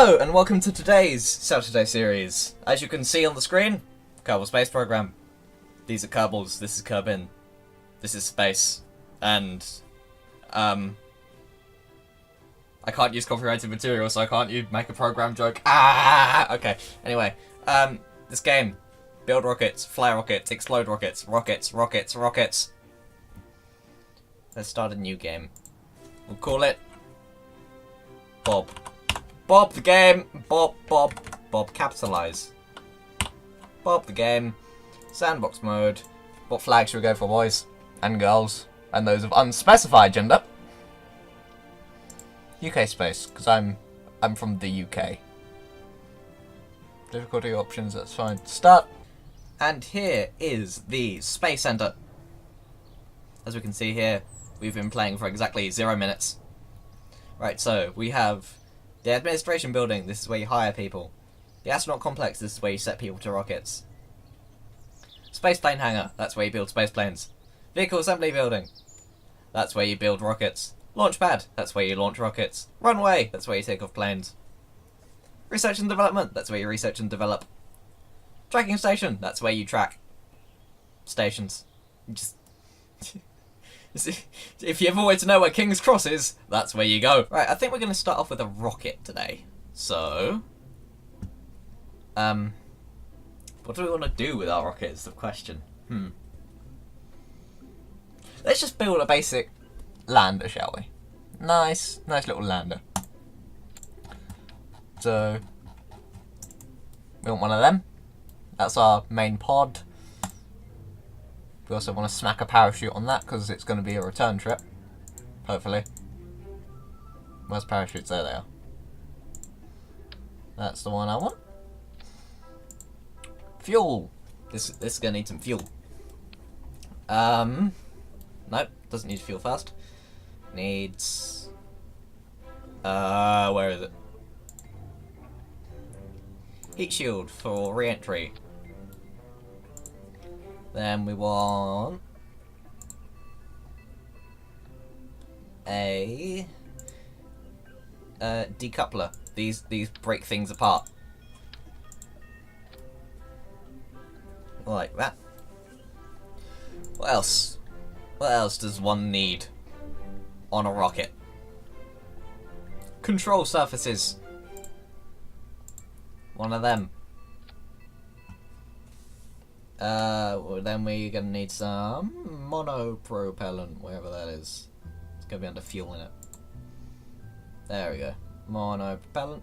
Hello, and welcome to today's Saturday series. As you can see on the screen, Kerbal Space Program. These are Kerbals, this is Kerbin, this is Space, and, I can't use copyrighted material, so I can't make a program joke. Okay, anyway, this game, build rockets, fly rockets, explode rockets, rockets. Let's start a new game. We'll call it Bob. Bob the game! Bob, capitalize. Bob the game. Sandbox mode. What flag should we go for, boys? And girls. And those of unspecified gender. UK space, because I'm from the UK. Difficulty options, that's fine. Start! And here is the Space Center. As we can see here, we've been playing for exactly 0 minutes. Right, so we have the administration building, this is where you hire people. The astronaut complex, this is where you set people to rockets. Spaceplane hangar, that's where you build space planes. Vehicle assembly building, that's where you build rockets. Launch pad, that's where you launch rockets. Runway, that's where you take off planes. Research and development, that's where you research and develop. Tracking station, that's where you track stations. Just if you ever wanted to know where King's Cross is, that's where you go. Right, I think we're going to start off with a rocket today. So, what do we want to do with our rocket is the question. Let's just build a basic lander, shall we? Nice little lander. So, we want one of them. That's our main pod. We also want to smack a parachute on that because it's going to be a return trip. Hopefully. Where's parachutes? There they are. That's the one I want. Fuel. This is going to need some fuel. Nope. Doesn't need fuel fast. Needs. Where is it? Heat shield for re-entry. Then we want a decoupler. These break things apart. Like that. What else? What else does one need on a rocket? Control surfaces. One of them. Well, then we're gonna need some monopropellant, wherever that is. It's gonna be under fuel in it. There we go. Monopropellant.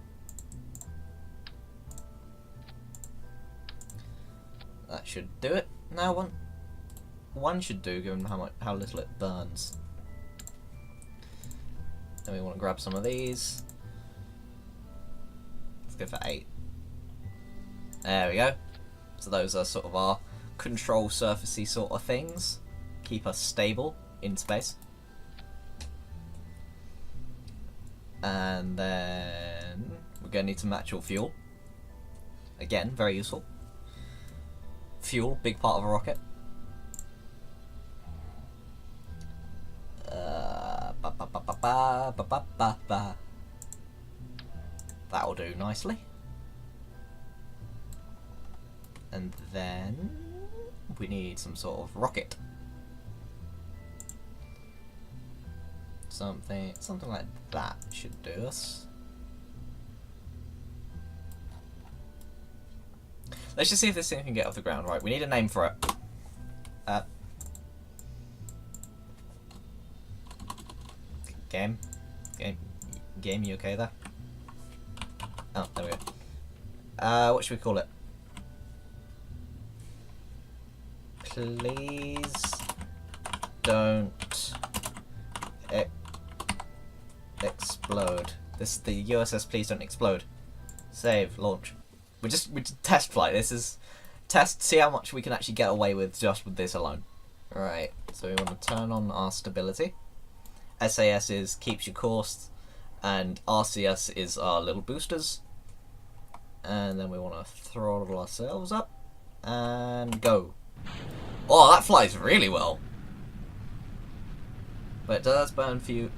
That should do it. Now one should do, given how little it burns. Then we want to grab some of these. Let's go for 8. There we go. So those are sort of our control surfacey sort of things. Keep us stable in space. And then we're going to need some actual fuel. Again, very useful. Fuel, big part of a rocket. That'll do nicely. And then we need some sort of rocket. Something like that should do us. Let's just see if this thing can get off the ground. Right, we need a name for it. Game, you okay there? Oh, there we go. What should we call it? Please don't explode. This is the USS Please Don't Explode. Save, launch. We just test flight. This is test, see how much we can actually get away with just with this alone. Right, so we want to turn on our stability. SAS is keeps your course, and RCS is our little boosters. And then we want to throttle ourselves up and go. Oh, that flies really well. But it does burn through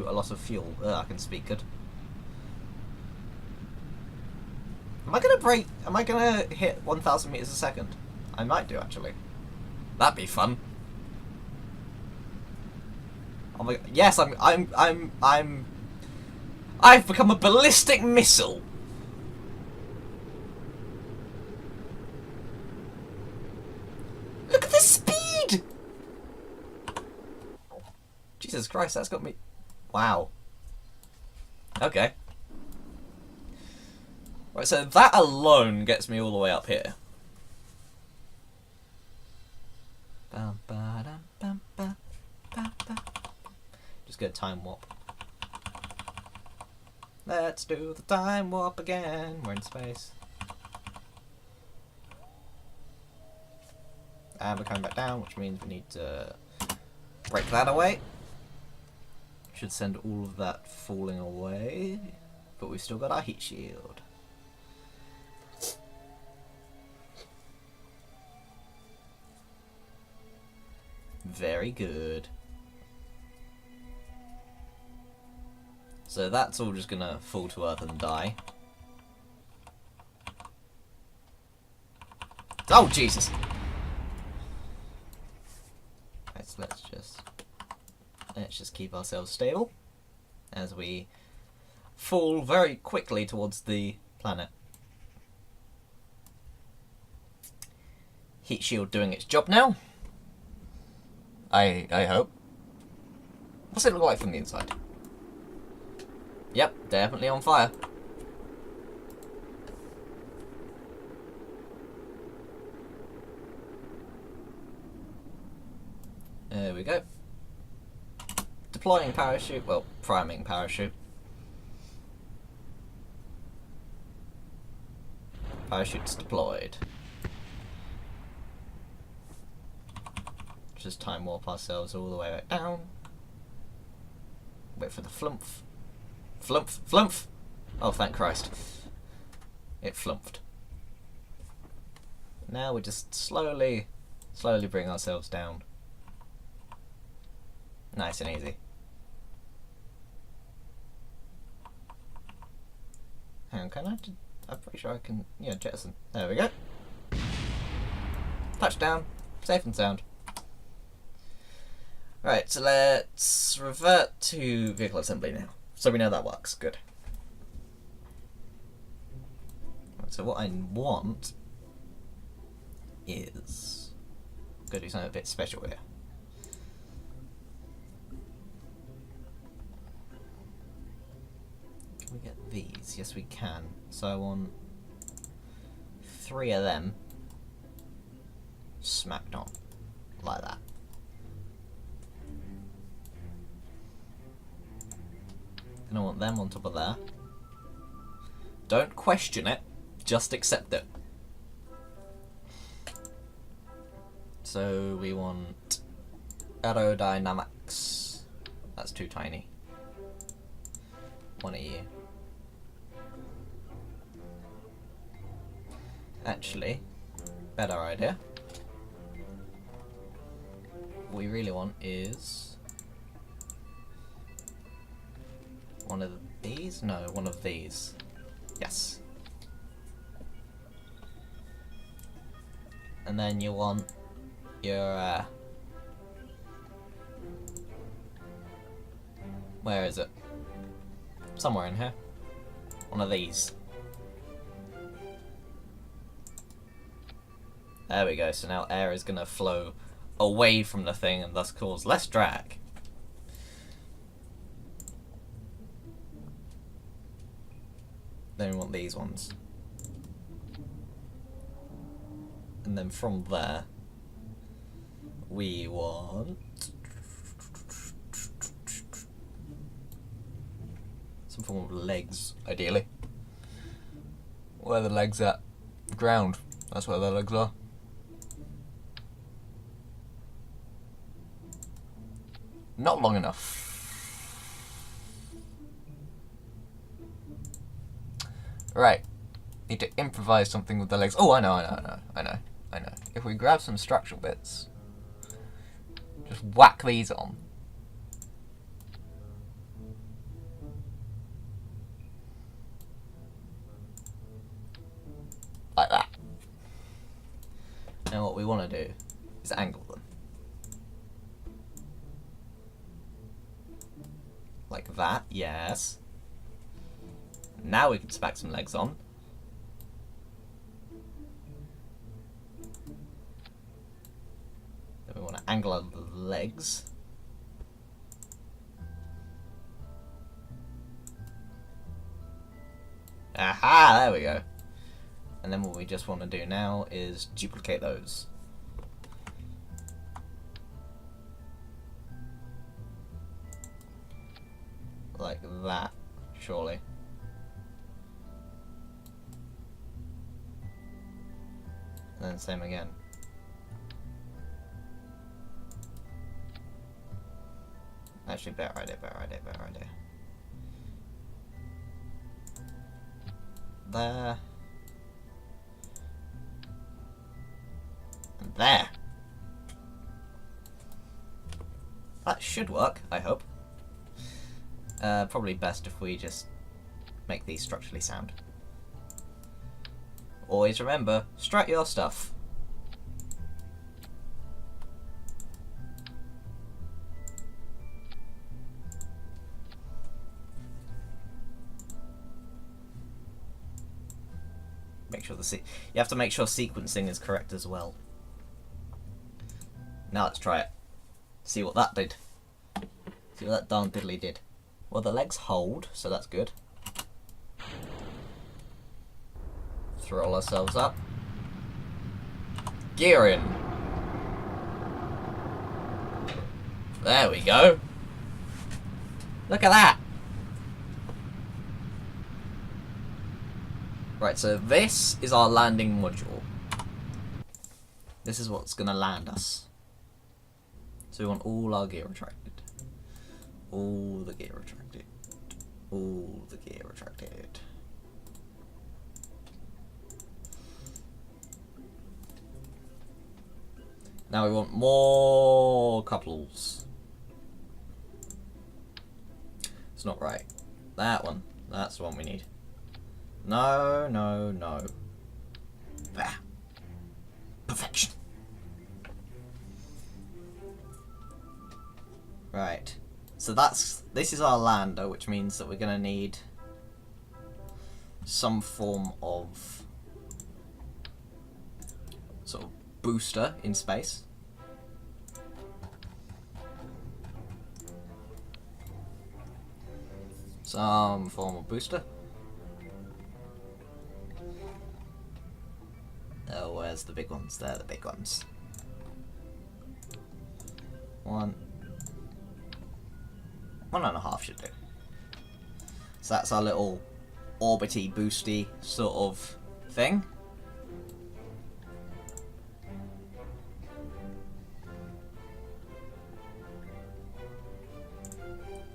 a lot of fuel. I can speak good. Am I gonna break? Am I gonna hit 1,000 meters a second? I might do actually. That'd be fun. Oh my! Yes, I've become a ballistic missile. Look at the speed! Jesus Christ, that's got me. Wow. Okay. Right, so that alone gets me all the way up here. Just get a time warp. Let's do the time warp again. We're in space. And we're coming back down, which means we need to break that away. Should send all of that falling away. But we've still got our heat shield. Very good. So that's all just gonna fall to Earth and die. Oh Jesus! Right, so let's just keep ourselves stable as we fall very quickly towards the planet. Heat shield doing its job now. I hope. What's it look like from the inside? Yep, definitely on fire. There we go. Deploying parachute, well, priming parachute. Parachute's deployed. Just time warp ourselves all the way back down. Wait for the flumph. Flumph! Flumph! Oh, thank Christ. It flumphed. Now we just slowly bring ourselves down. Nice and easy. Hang on, can I? I'm pretty sure I can, yeah, jettison. There we go. Touchdown. Safe and sound. Right, so let's revert to vehicle assembly now. So we know that works. Good. Right, so what I want is... I'm going to do something a bit special here. Can we get these? Yes, we can. So I want 3 of them smacked on. Like that. And I want them on top of there. Don't question it, just accept it. So we want aerodynamics. That's too tiny. One of you. Actually, better idea. What we really want is one of these? No, one of these. Yes. And then you want your where is it? Somewhere in here. One of these. There we go, so now air is going to flow away from the thing and thus cause less drag. Then we want these ones. And then from there, we want some form of legs, ideally. Where are the legs at? Ground. That's where the legs are. Not long enough. Right. Need to improvise something with the legs. Oh, I know. If we grab some structural bits, just whack these on. what we want to do is angle them. Like that, yes. Now we can spec some legs on. Then we want to angle out the legs. Aha, there we go. And then what we just want to do now is duplicate those. Like that, surely. And then same again. Actually, better idea. There. And there. That should work, I hope. Probably best if we just make these structurally sound. Always remember, strat your stuff. Make sure you have to make sure sequencing is correct as well. Now let's try it. See what that did. See what that darn diddly did. Well, the legs hold, so that's good. Throttle ourselves up. Gear in. There we go. Look at that. Right, so this is our landing module. This is what's going to land us. So we want all our gear retracted. All the gear retracted. All the gear retracted. Now we want more couples. It's not right. That one. That's the one we need. No, no, no. There. Perfection. Right. So this is our lander, which means that we're going to need some form of sort of booster in space. Some form of booster. Oh, where's the big ones? They're the big ones. 1.5 should do. So that's our little orbity boosty sort of thing.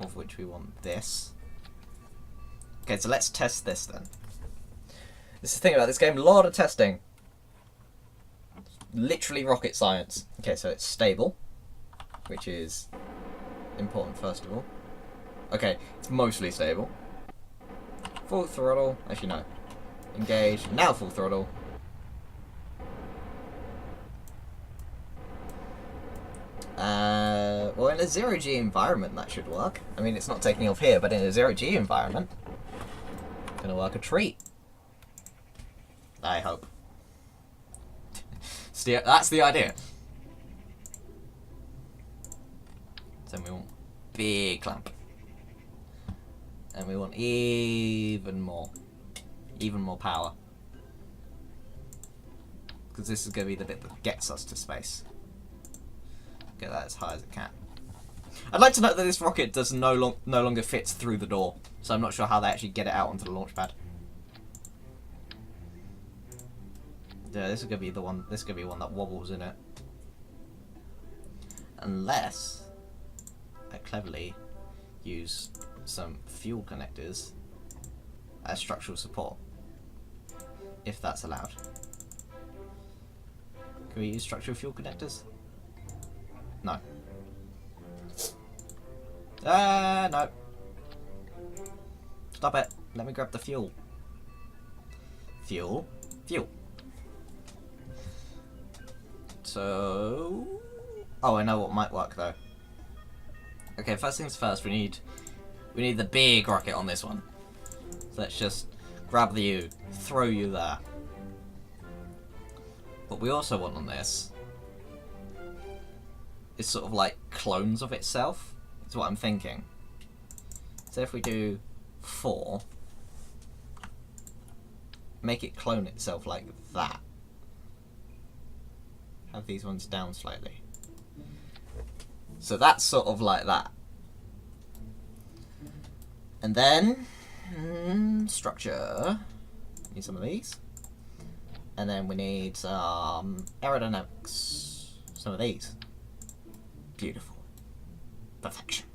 Of which we want this. Okay, so let's test this then. This is the thing about this game, a lot of testing. Literally rocket science. Okay, so it's stable, which is important first of all. Okay, it's mostly stable. Full throttle, actually no. Engage, now full throttle. Well, in a 0G environment that should work. I mean, it's not taking off here, but in a 0G environment, it's gonna work a treat. I hope. That's the idea. So we want big clamp. And we want even more power. Because this is going to be the bit that gets us to space. Get that as high as it can. I'd like to note that this rocket does no longer fits through the door. So I'm not sure how they actually get it out onto the launch pad. Yeah, this is gonna be the one. This is gonna be one that wobbles in it, unless I cleverly use some fuel connectors as structural support, if that's allowed. Can we use structural fuel connectors? No. No. Stop it. Let me grab the fuel. Fuel. So... Oh, I know what might work though. Okay, first things first, we need the big rocket on this one. So let's just grab the U, throw you there. What we also want on this is sort of like clones of itself. That's what I'm thinking. So if we do 4, make it clone itself like that. Have these ones down slightly. So that's sort of like that. And then, structure. Need some of these. And then we need some aerodynamics. Some of these. Beautiful. Perfection.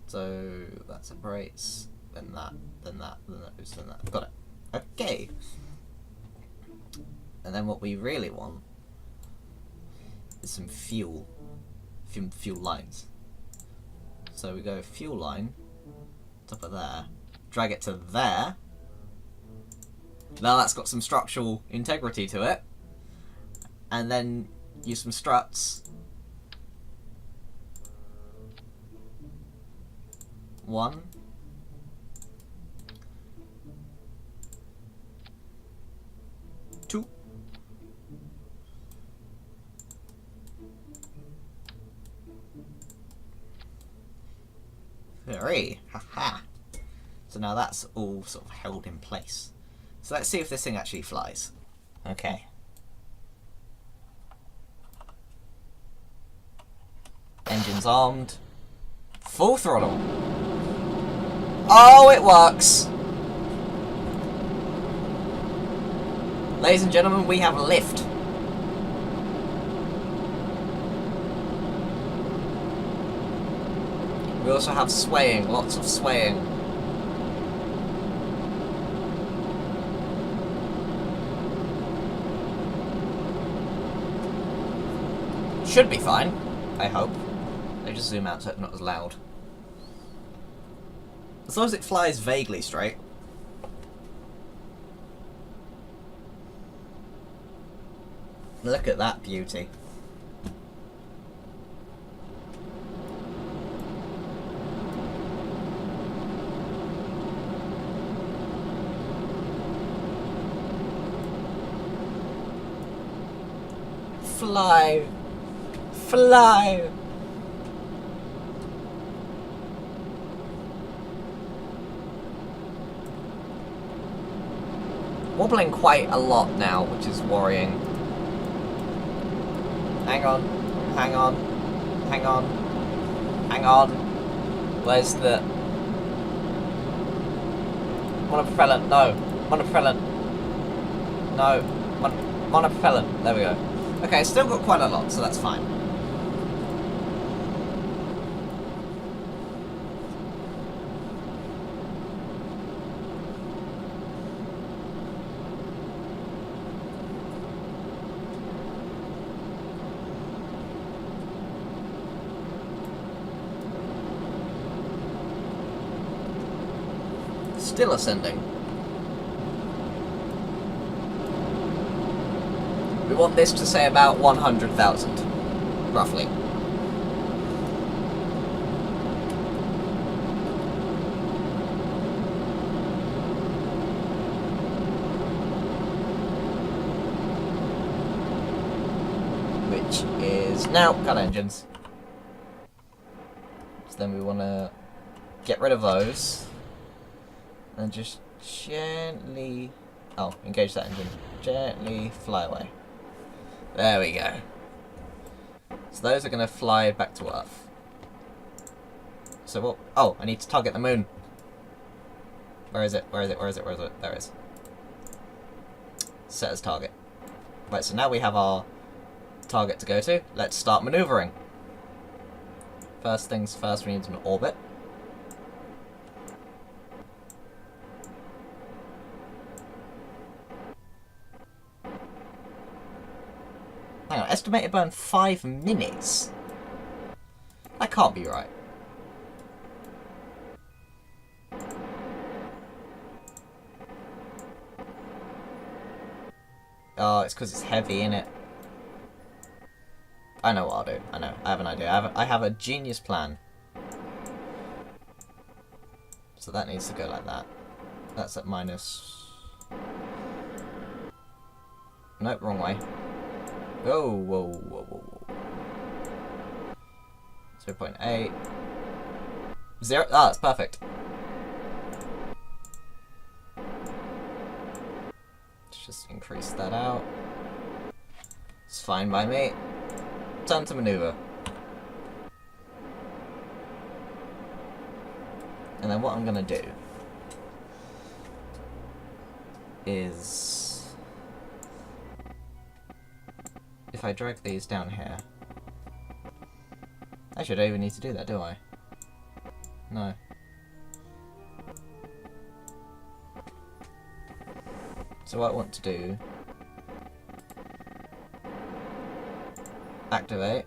So that separates, then that, then that, then those, then that. Got it. Okay. And then what we really want is some fuel lines. So we go fuel line, top of there, drag it to there. Now that's got some structural integrity to it. And then use some struts. 1. 2. 3. Haha. So now that's all sort of held in place. So let's see if this thing actually flies. Okay. Engines armed. Full throttle. Oh, it works! Ladies and gentlemen, we have a lift. We also have swaying, lots of swaying. Should be fine, I hope. They just zoom out so it's not as loud. As long as it flies vaguely straight. Look at that beauty. Fly. Fly. Wobbling quite a lot now, which is worrying. Hang on, hang on, hang on, hang on. Where's the... monopropellant, no. Monopropellant. No. Monopropellant. There we go. Okay, still got quite a lot, so that's fine. Still ascending. We want this to say about 100,000, roughly. Which is now cut engines. So then we want to get rid of those. And just gently... oh, engage that engine. Gently fly away. There we go. So those are going to fly back to Earth. So what... oh, I need to target the moon. Where is it? Where is it? Where is it? Where is it? There it is. Set as target. Right, so now we have our target to go to. Let's start maneuvering. First things first, we need an orbit. Hang on, estimated burn 5 minutes? That can't be right. Oh, it's because it's heavy, innit? I know what I'll do. I know. I have an idea. I have a genius plan. So that needs to go like that. That's at minus... Nope, wrong way. Whoa, whoa, whoa, whoa, whoa. 0.8. 0. Ah, it's perfect. Let's just increase that out. It's fine by me. Time to maneuver. And then what I'm gonna do is, if I drag these down here, actually I don't even need to do that, do I? No. So what I want to do, activate,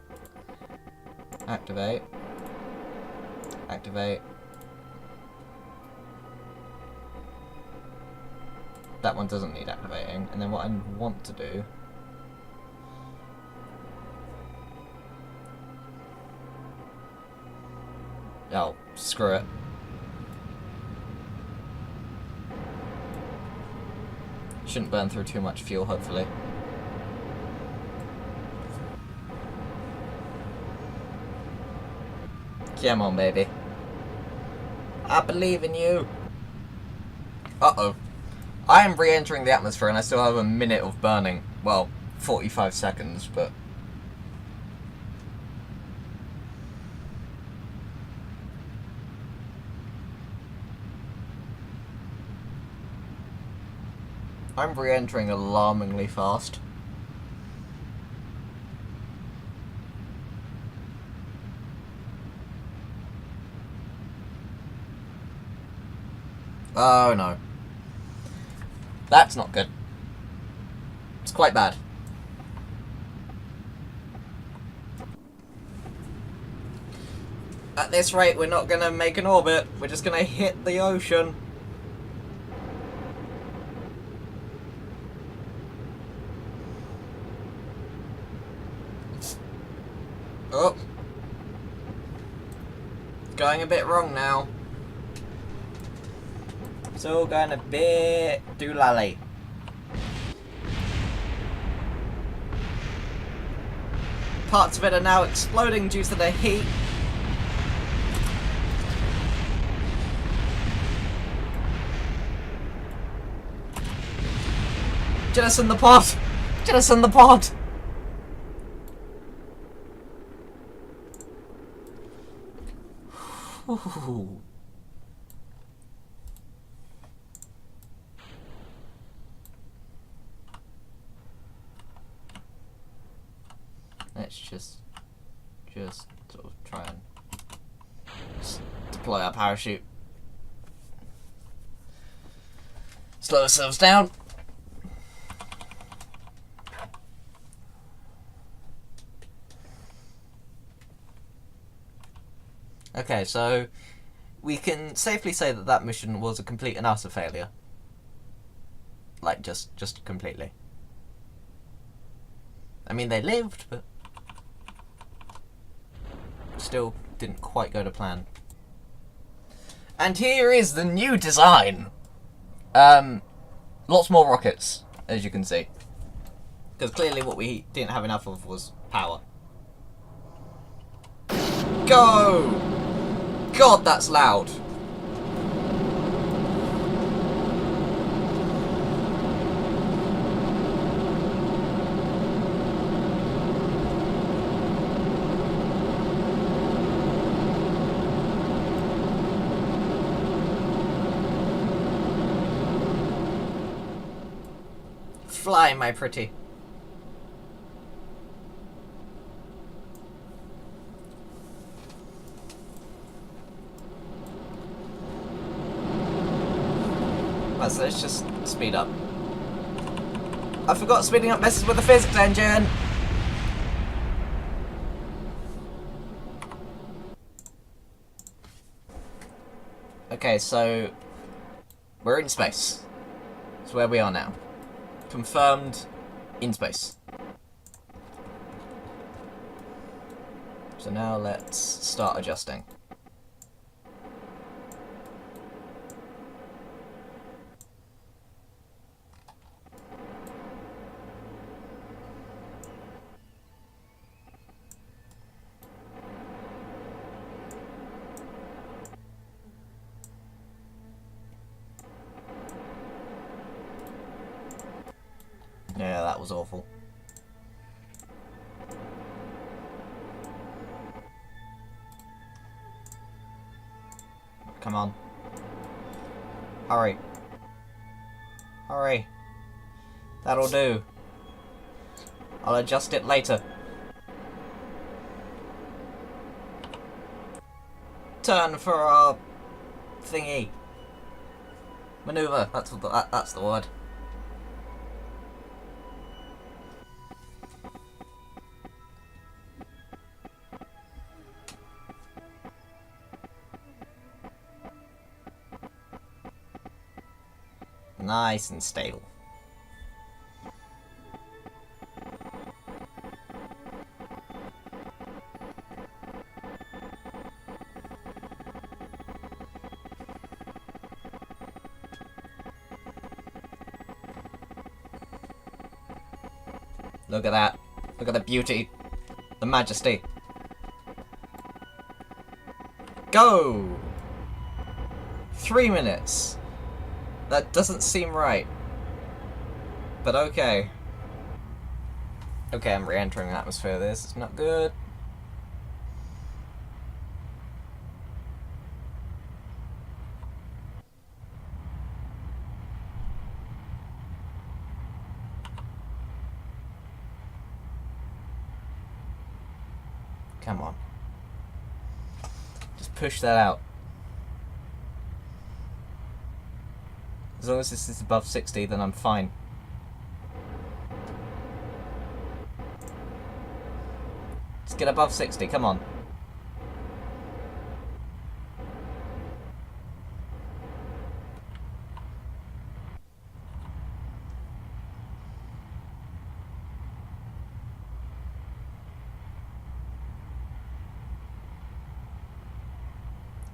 activate, activate. That one doesn't need activating. And then what I want to do, oh, screw it. Shouldn't burn through too much fuel, hopefully. Come on, baby. I believe in you. Uh-oh. I am re-entering the atmosphere and I still have a minute of burning. Well, 45 seconds, but... I'm re-entering alarmingly fast. Oh no. That's not good. It's quite bad. At this rate, we're not gonna make an orbit. We're just gonna hit the ocean. Oh. Going a bit wrong now. It's all going a bit doolally. Parts of it are now exploding due to the heat. Jettison the pod! Jettison the pod! Ooh. Let's just sort of try and deploy our parachute. Slow ourselves down. Okay, so we can safely say that that mission was a complete and utter failure. Like, just completely. I mean, they lived, but still didn't quite go to plan. And here is the new design. Lots more rockets, as you can see. Because clearly what we didn't have enough of was power. Go! God, that's loud. Fly, my pretty. Right, so let's just speed up. I forgot speeding up messes with the physics engine! Okay, so we're in space. That's where we are now. Confirmed in space. So now let's start adjusting. Yeah, that was awful. Come on. Hurry. Hurry. That'll do. I'll adjust it later. Turn for our thingy. Maneuver. That's the word. Nice and stable. Look at that. Look at the beauty. The majesty. Go! 3 minutes. That doesn't seem right. But okay. Okay, I'm re-entering the atmosphere. This is not good. Come on. Just push that out. As long as this is above 60, then I'm fine. Let's get above 60, come on.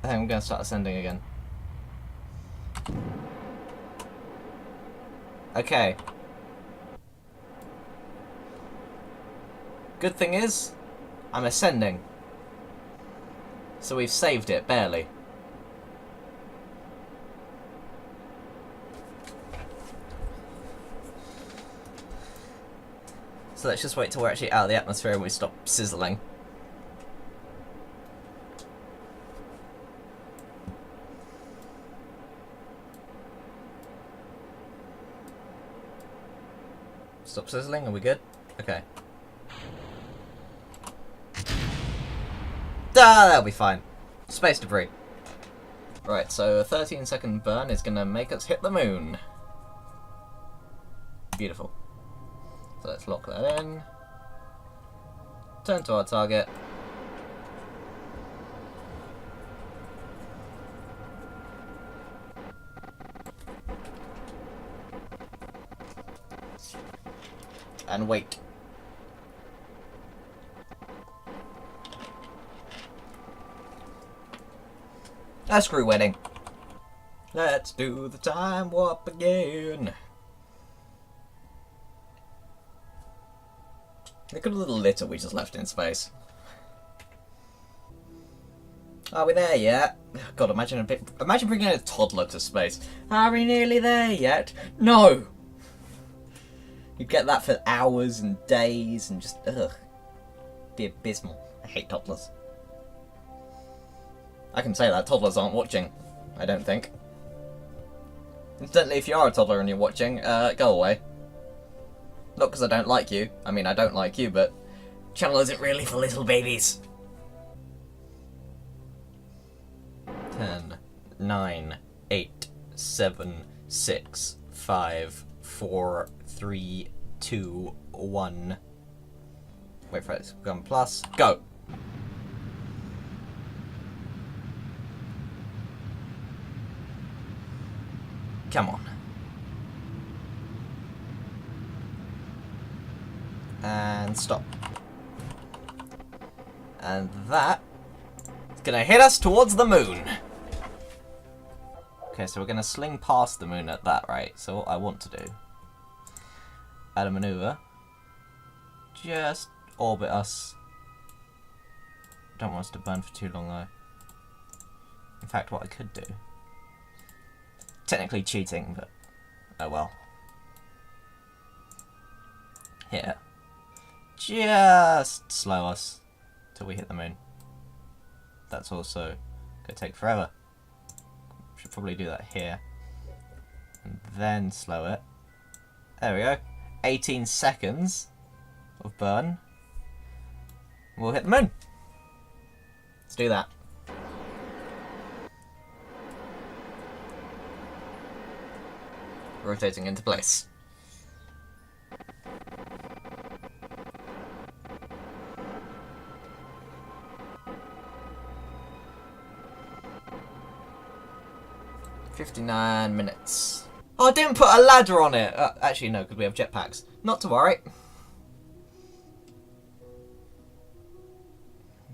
I think I'm going to start ascending again. Okay. Good thing is, I'm ascending. So we've saved it, barely. So let's just wait till we're actually out of the atmosphere and we stop sizzling. Stop sizzling, are we good? Okay. That'll be fine. Space debris. Right, so a 13-second burn is gonna make us hit the moon. Beautiful. So let's lock that in. Turn to our target. And wait. Screw wedding. Let's do the time warp again. Look at the little litter we just left in space. Are we there yet? God, imagine bringing a toddler to space. Are we nearly there yet? No! You get that for hours and days and just, ugh. Be abysmal. I hate toddlers. I can say that, toddlers aren't watching, I don't think. Incidentally, if you are a toddler and you're watching, go away. Not because I don't like you. I mean, I don't like you, but channel isn't really for little babies. 10, 9, 8, 7, 6, 5, 4, 3, 2, 1. Wait for it to become plus. Go! Come on. And stop. And that is going to hit us towards the moon. Okay, so we're going to sling past the moon at that rate. So what I want to do, add a maneuver, just orbit us. Don't want us to burn for too long though. In fact, what I could do, technically cheating, but oh well. Here, just slow us till we hit the moon. That's also gonna take forever. Should probably do that here, and then slow it. There we go. 18 seconds of burn. We'll hit the moon. Let's do that. Rotating into place. "59 minutes. Oh, I didn't put a ladder on it! Actually, no, because we have jetpacks. Not to worry.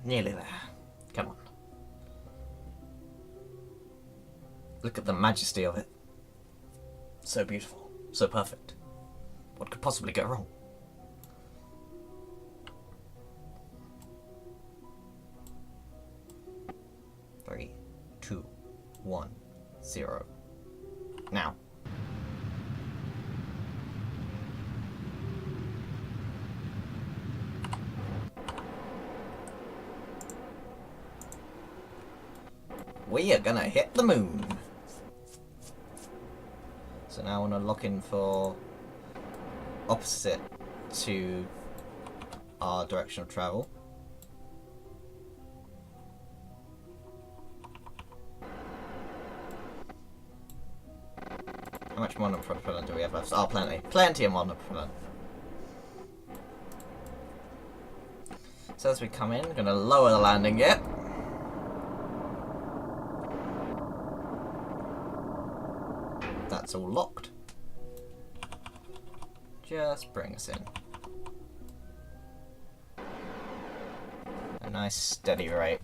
Nearly there. Come on. Look at the majesty of it. So beautiful. So perfect. What could possibly go wrong? Three, 2, 1, 0. Now. We are gonna hit the moon. So now I want to lock in for opposite to our direction of travel. How much monopropellant do we have left? Oh, plenty. Plenty of monopropellant. So as we come in, we're going to lower the landing gear. That's all locked. Just bring us in. A nice steady rate.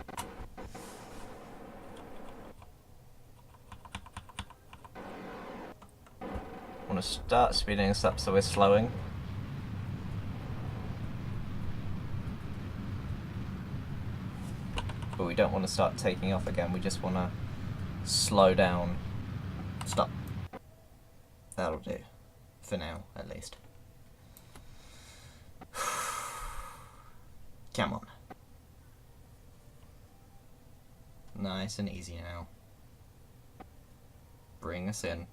Want to start speeding us up so we're slowing. But we don't want to start taking off again, we just want to slow down. Stop. That'll do. For now, at least. Come on. Nice and easy now. Bring us in.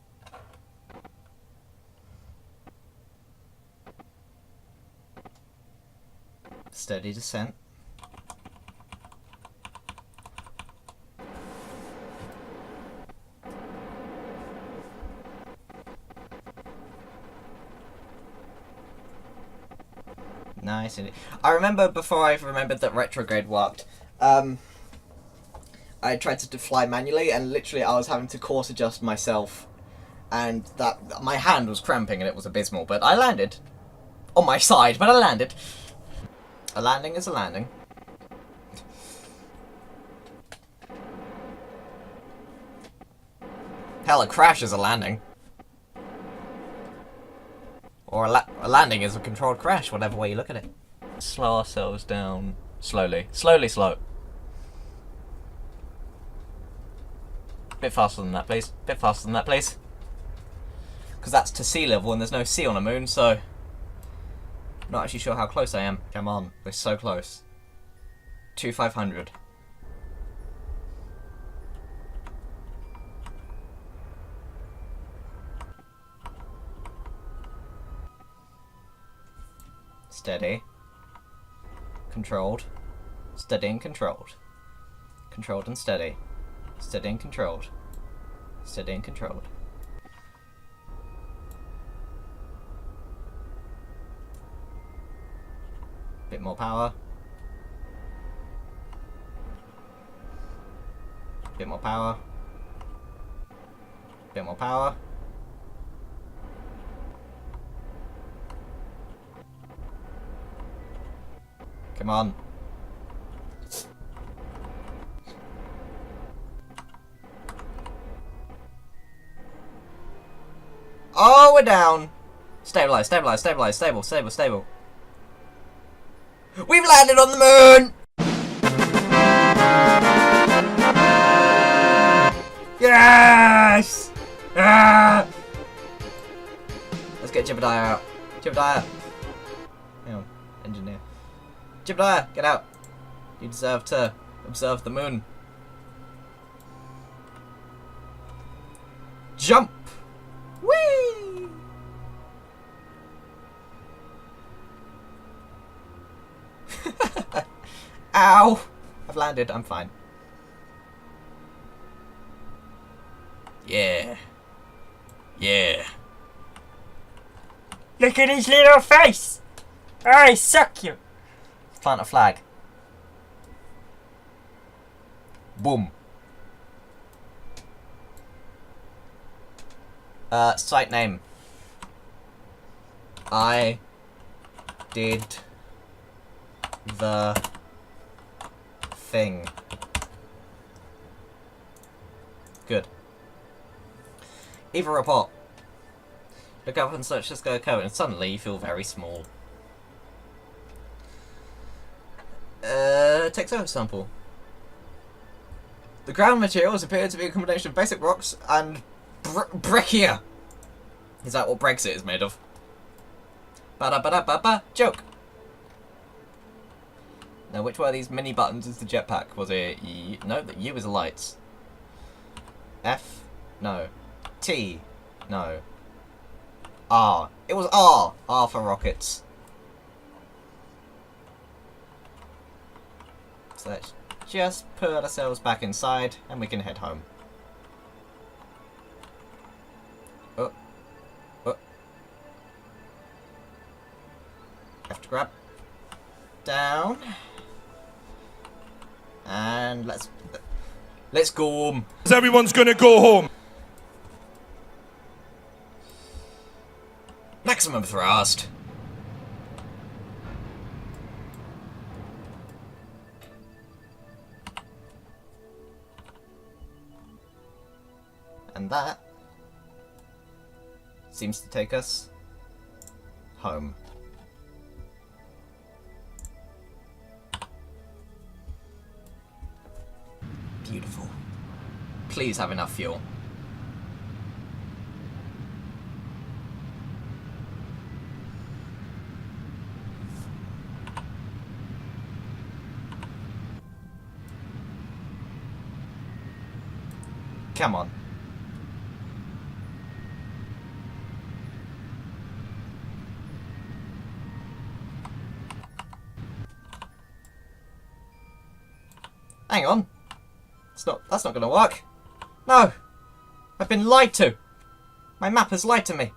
Steady descent. Nice. I remember before I remembered that retrograde worked, I tried to fly manually and literally I was having to course adjust myself and that my hand was cramping and it was abysmal, but I landed. On my side, but I landed. A landing is a landing. Hell, a crash is a landing. Or a landing is a controlled crash, whatever way you look at it. Slow ourselves down slowly. Slowly slow. Bit faster than that, please. Bit faster than that, please. Because that's to sea level and there's no sea on a moon, so... Not actually sure how close I am. Come on, we're so close. 2500. Steady. Controlled. Steady and controlled. Controlled and steady. Steady and controlled. Steady and controlled. Bit more power. Bit more power. Bit more power. Come on. Oh, we're down. Stabilize, stabilize, stabilize, stable, stable, stable. We've landed on the moon! Yes! Ah! Let's get Jebediah out. Jebediah. Hang on, engineer. Jebediah, get out. You deserve to observe the moon. Jump! Whee! Ow! I've landed, I'm fine. Yeah. Yeah. Look at his little face! I suck you! Plant a flag. Boom. Site name. I did the thing. Good. Either report. Look up and search this code and suddenly you feel very small. Take surface sample. The ground materials appear to be a combination of basic rocks and breccia. Is that what Brexit is made of? Ba-da-ba-da-ba-ba. Joke. Now, which one of these mini buttons is the jetpack? Was it E? No, the U is the lights. F? No. T? No. R. It was R. R for rockets. So let's just put ourselves back inside and we can head home. Oh. Oh. Have to grab. Down. And let's go home. Everyone's gonna go home. Maximum thrust. And that seems to take us home. Beautiful. Please have enough fuel. Come on. Hang on. That's not gonna work. No! I've been lied to! My map has lied to me.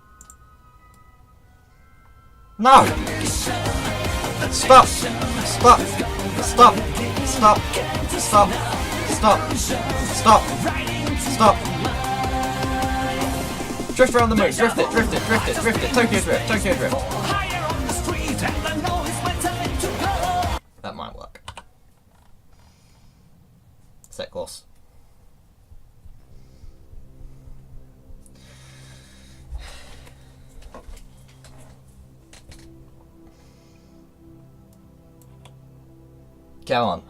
No! Stop! Stop! Stop! Stop! Stop! Stop! Stop! Stop! Drift around the moon. Drift it, drift it, drift it, drift it. Tokyo drift, Tokyo drift. That might work. Set course. Go on.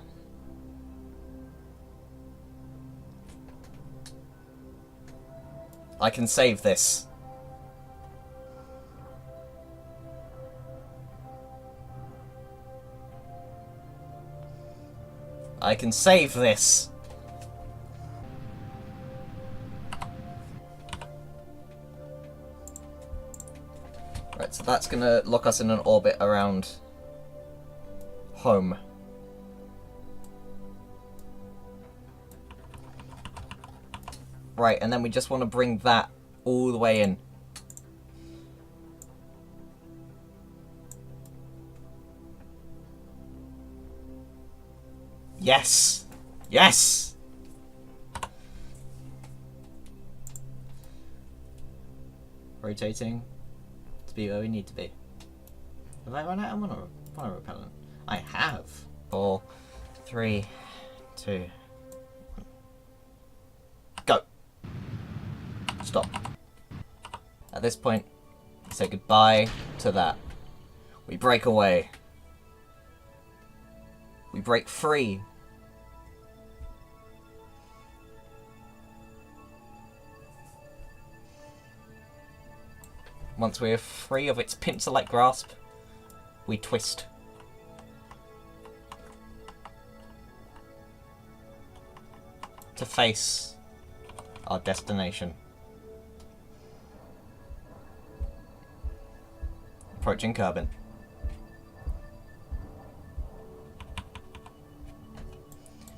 I can save this. I can save this. Right, so that's gonna lock us in an orbit around home. Right, and then we just want to bring that all the way in. Yes! Yes! Rotating to be where we need to be. Have I run out of mono repellent? I have. 4, 3, 2, go. Stop. At this point, we say goodbye to that. We break away. We break free. Once we're free of its pincer-like grasp, we twist. To face our destination. Approaching Kerbal.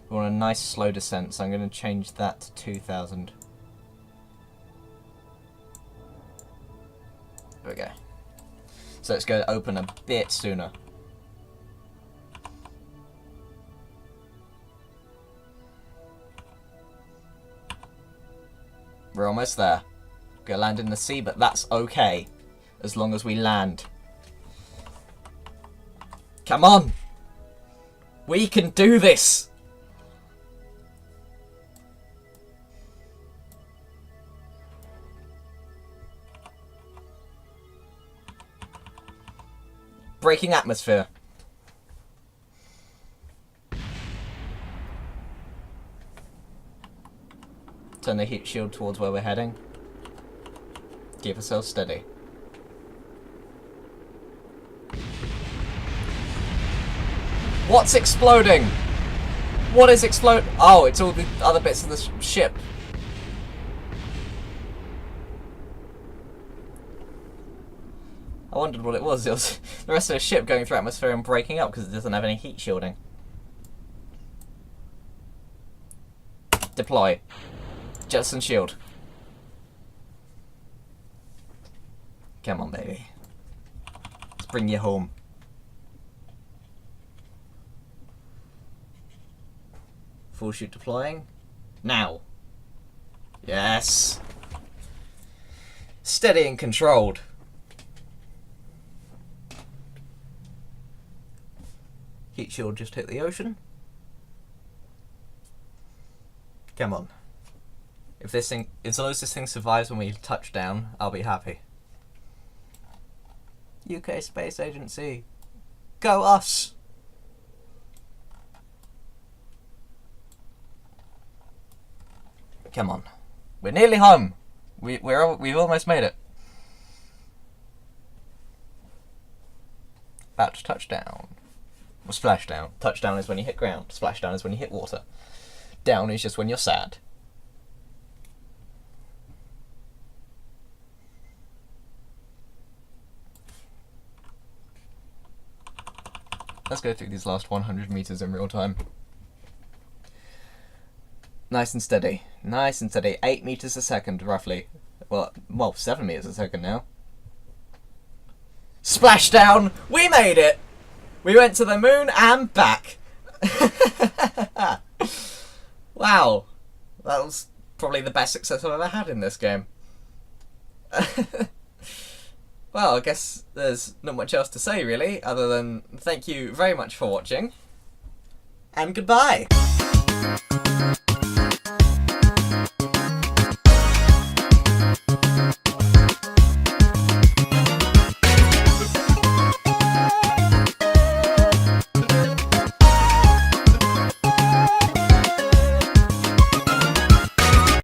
We want a nice slow descent, so I'm going to change that to 2000. There we go. So let's go open a bit sooner. We're almost there. We're gonna land in the sea, but that's okay. As long as we land. Come on! We can do this! Breaking atmosphere. Turn the heat shield towards where we're heading. Keep ourselves steady. What's exploding? What is explode? Oh, it's all the other bits of the ship. I wondered what it was. It was the rest of the ship going through atmosphere and breaking up because it doesn't have any heat shielding. Deploy. Jettison shield. Come on, baby. Let's bring you home. Full shoot deploying. Now. Yes. Steady and controlled. Heat shield just hit the ocean. Come on. If this thing, as long as this thing survives when we touch down, I'll be happy. UK Space Agency. Go us! Come on. We're nearly home. We've almost made it. About to touch down. Or splash down. Touchdown is when you hit ground. Splashdown is when you hit water. Down is just when you're sad. Let's go through these last 100 meters in real time. Nice and steady. Nice and steady. 8 meters a second, roughly. Well, 7 meters a second now. Splashdown! We made it! We went to the moon and back. Wow. That was probably the best success I've ever had in this game. Well, I guess there's not much else to say, really, other than thank you very much for watching, and goodbye!